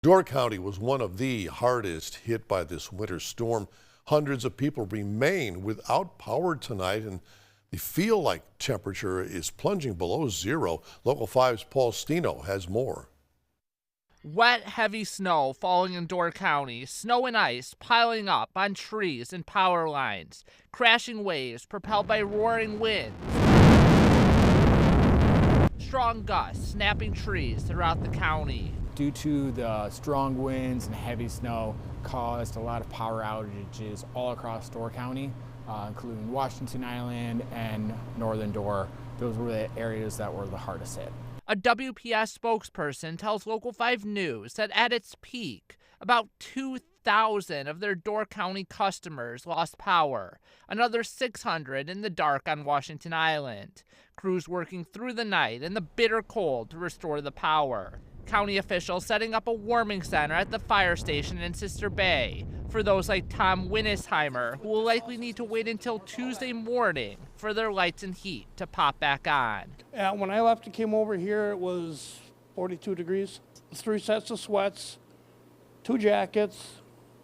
Door County was one of the hardest hit by this winter storm. Hundreds of people remain without power tonight, and the feel-like temperature is plunging below zero. Local 5's Paul Stino has more. Wet, heavy snow falling in Door County, snow and ice piling up on trees and power lines, crashing waves propelled by roaring winds. Strong gusts snapping trees throughout the county. Due to the strong winds and heavy snow, caused a lot of power outages all across Door County, including Washington Island and Northern Door. Those were the areas that were the hardest hit. A WPS spokesperson tells Local 5 News that at its peak, about 2,000 of their Door County customers lost power, another 600 in the dark on Washington Island. Crews working through the night in the bitter cold to restore the power. County officials setting up a warming center at the fire station in Sister Bay for those like Tom Winnesheimer, who will likely need to wait until Tuesday morning for their lights and heat to pop back on. When I left and came over here, it was 42 degrees. 3 sets of sweats, 2 jackets,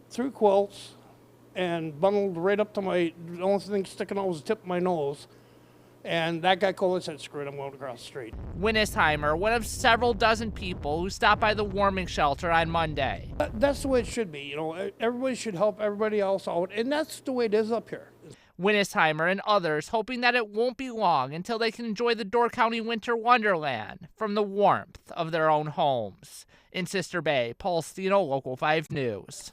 3 quilts, and bundled right up to the only thing sticking out was the tip of my nose. And that got cold and said, screw it, I'm going across the street. Winnesheimer, one of several dozen people who stopped by the warming shelter on Monday. That's the way it should be. You know, everybody should help everybody else out, and that's the way it is up here. Winnesheimer and others hoping that it won't be long until they can enjoy the Door County winter wonderland from the warmth of their own homes. In Sister Bay, Paul Stino, Local 5 News.